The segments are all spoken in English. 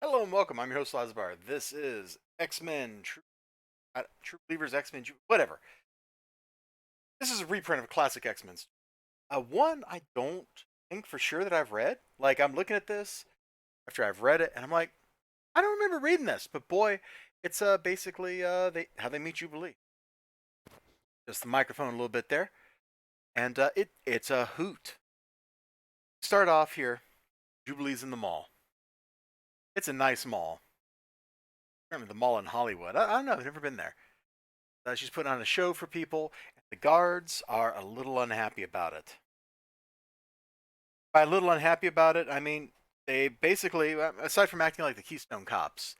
Hello and welcome. I'm your host Lazbar. This is X-Men True Believers X-Men whatever. This is a reprint of a classic X-Men. One I don't think for sure that I've read. Like I'm looking at this after I've read it and I'm like, I don't remember reading this, but boy, it's basically they how they meet Jubilee. Just the microphone a little bit there, and it's a hoot. Start off here. Jubilee's in the mall. It's a nice mall. Apparently the mall in Hollywood. I don't know. I've never been there. She's putting on a show for people. The guards are a little unhappy about it. By a little unhappy about it, I mean they basically, aside from acting like the Keystone Cops,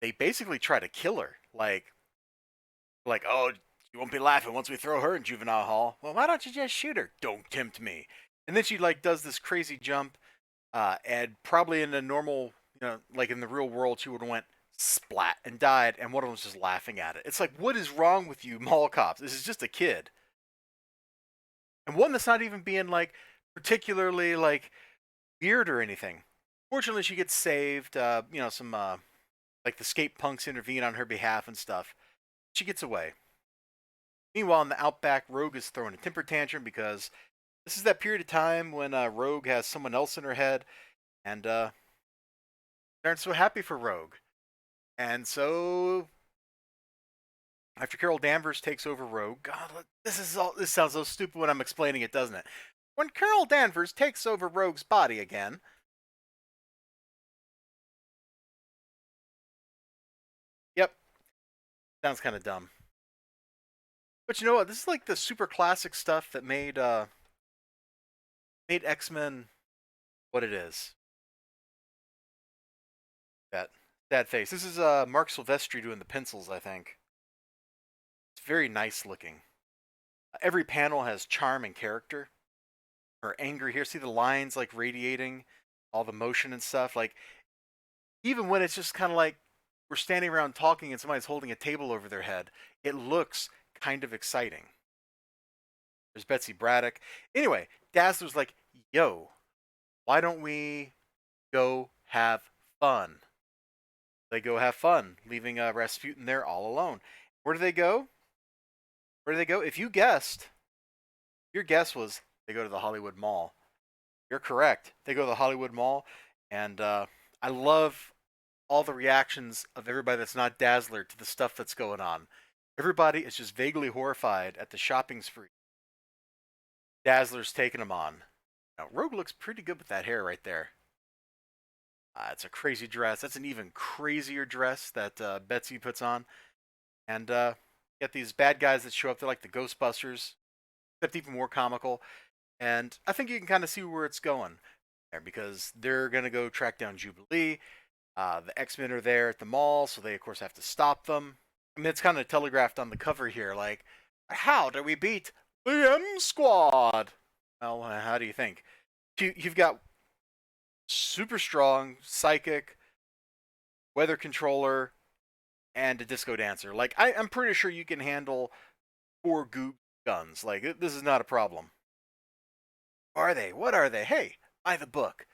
they basically try to kill her. Like, oh, you won't be laughing once we throw her in juvenile hall. Well, why don't you just shoot her? Don't tempt me. And then she like does this crazy jump, and probably in a normal, like in the real world, she would have went splat and died, and one of them's just laughing at it. It's like, what is wrong with you, mall cops? This is just a kid, and one that's not even being like particularly like weird or anything. Fortunately, she gets saved. Some like the skate punks intervene on her behalf and stuff. She gets away. Meanwhile, in the outback, Rogue is throwing a temper tantrum because this is that period of time when Rogue has someone else in her head, and they aren't so happy for Rogue. And so, after Carol Danvers takes over Rogue, God, this sounds so stupid when I'm explaining it, doesn't it? When Carol Danvers takes over Rogue's body again, yep, sounds kind of dumb. But you know what? This is like the super classic stuff that made X Men what it is. That sad face. This is Mark Silvestri doing the pencils, I think. It's very nice looking. Every panel has charm and character. Her anger here, see the lines like radiating, all the motion and stuff. Like even when it's just kind of like we're standing around talking and somebody's holding a table over their head, it looks kind of exciting. There's Betsy Braddock. Anyway, Dazzler's like, yo, why don't we go have fun? They go have fun, leaving Rasputin there all alone. Where do they go? Where do they go? If you guessed, your guess was they go to the Hollywood Mall. You're correct. They go to the Hollywood Mall, and I love all the reactions of everybody that's not Dazzler to the stuff that's going on. Everybody is just vaguely horrified at the shopping spree Dazzler's taking them on. Now, Rogue looks pretty good with that hair right there. It's a crazy dress. That's an even crazier dress that Betsy puts on. And get these bad guys that show up. They're like the Ghostbusters, except even more comical. And I think you can kind of see where it's going there because they're going to go track down Jubilee. The X-Men are there at the mall, so they, of course, have to stop them. I mean, it's kind of telegraphed on the cover here. Like, how do we beat the M Squad? Well, how do you think? You've got super strong, psychic, weather controller, and a disco dancer. Like I'm pretty sure you can handle four goo guns. Like this is not a problem. Are they? What are they? Hey, buy the book.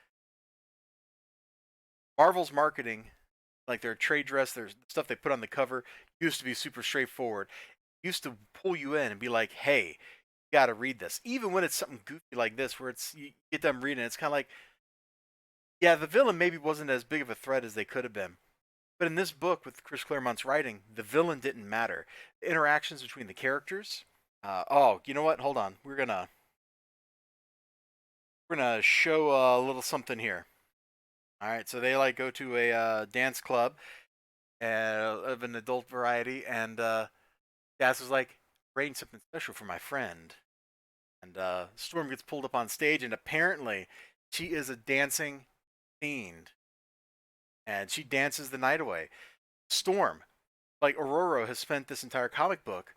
Marvel's marketing, like their trade dress, their stuff they put on the cover, used to be super straightforward. Used to pull you in and be like, hey, you got to read this. Even when it's something goofy like this, where it's you get them reading, it's kind of like, yeah, the villain maybe wasn't as big of a threat as they could have been. But in this book, with Chris Claremont's writing, the villain didn't matter. The interactions between the characters. Oh, you know what? Hold on. We're gonna show a little something here. All right. So they like go to a dance club of an adult variety, and Daz was like, "Arrange something special for my friend." And Storm gets pulled up on stage, and apparently, she is a dancing fiend, and she dances the night away. Storm, like Aurora, has spent this entire comic book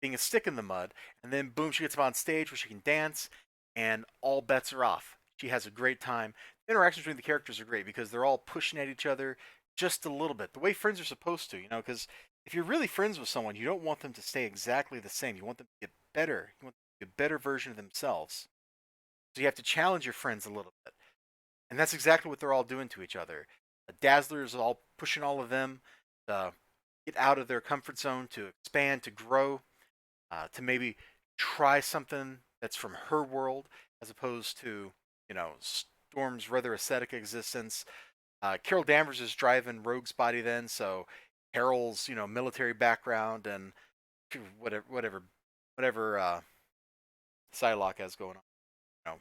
being a stick in the mud, and then boom, she gets up on stage where she can dance, and all bets are off. She has a great time. The interactions between the characters are great because they're all pushing at each other just a little bit, the way friends are supposed to, because if you're really friends with someone, you don't want them to stay exactly the same. You want them to get better. You want them to be a better version of themselves. So you have to challenge your friends a little bit. And that's exactly what they're all doing to each other. Dazzler's all pushing all of them to get out of their comfort zone, to expand, to grow, to maybe try something that's from her world as opposed to, Storm's rather ascetic existence. Carol Danvers is driving Rogue's body then, so Carol's, military background and whatever Psylocke has going on.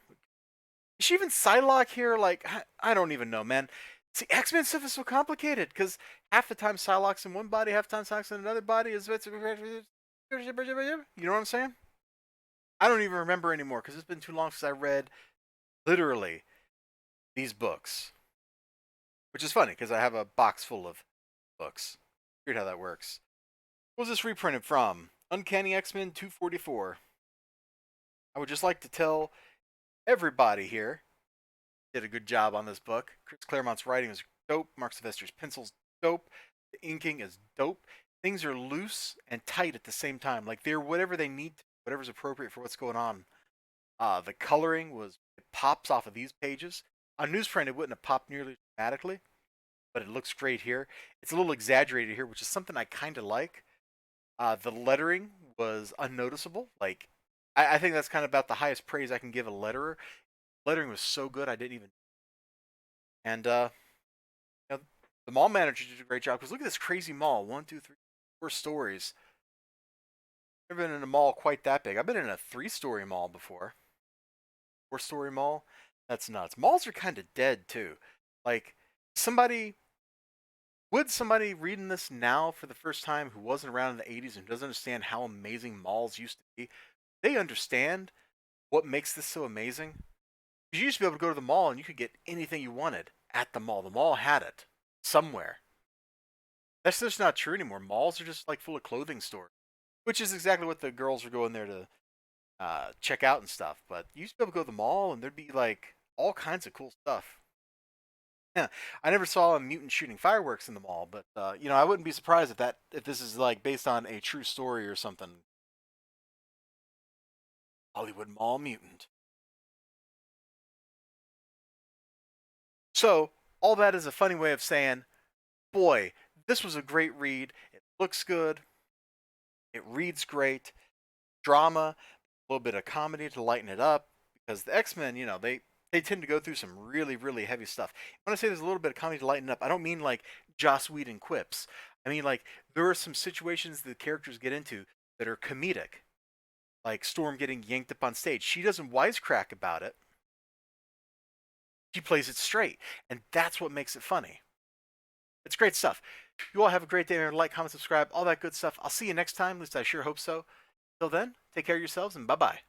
Is she even Psylocke here? Like, I don't even know, man. See, X-Men stuff is so complicated because half the time Psylocke's in one body, half the time Psylocke's in another body. You know what I'm saying? I don't even remember anymore because it's been too long since I read literally these books, which is funny because I have a box full of books. Weird how that works. What was this reprinted from? Uncanny X-Men 244. I would just like to tell everybody here did a good job on this book. Chris Claremont's writing is dope. Mark Sylvester's pencil's dope. The inking is dope. Things are loose and tight at the same time. Like they're whatever they need, whatever's appropriate for what's going on. The coloring it pops off of these pages. On newsprint, it wouldn't have popped nearly as dramatically, but it looks great here. It's a little exaggerated here, which is something I kind of like. The lettering was unnoticeable. Like, I think that's kind of about the highest praise I can give a letterer. Lettering was so good, I didn't even. And the mall manager did a great job because look at this crazy mall. 1, 2, 3, 4 stories. I've never been in a mall quite that big. I've been in a 3-story mall before. 4-story mall. That's nuts. Malls are kind of dead too. Like would somebody reading this now for the first time who wasn't around in the 80s and doesn't understand how amazing malls used to be, they understand what makes this so amazing? You used to be able to go to the mall and you could get anything you wanted at the mall. The mall had it somewhere. That's just not true anymore. Malls are just like full of clothing stores, which is exactly what the girls were going there to check out and stuff. But you used to be able to go to the mall and there'd be like all kinds of cool stuff. Yeah, I never saw a mutant shooting fireworks in the mall, but I wouldn't be surprised if this is like based on a true story or something. Hollywood Mall mutant. So all that is a funny way of saying, boy, this was a great read. It looks good. It reads great. Drama, a little bit of comedy to lighten it up because the X-Men, they tend to go through some really, really heavy stuff. When I say there's a little bit of comedy to lighten up, I don't mean like Joss Whedon quips. I mean like there are some situations the characters get into that are comedic, like Storm getting yanked up on stage. She doesn't wisecrack about it. She plays it straight, and that's what makes it funny. It's great stuff. You all have a great day. Remember to like, comment, subscribe, all that good stuff. I'll see you next time. At least I sure hope so. Till then, take care of yourselves and bye bye.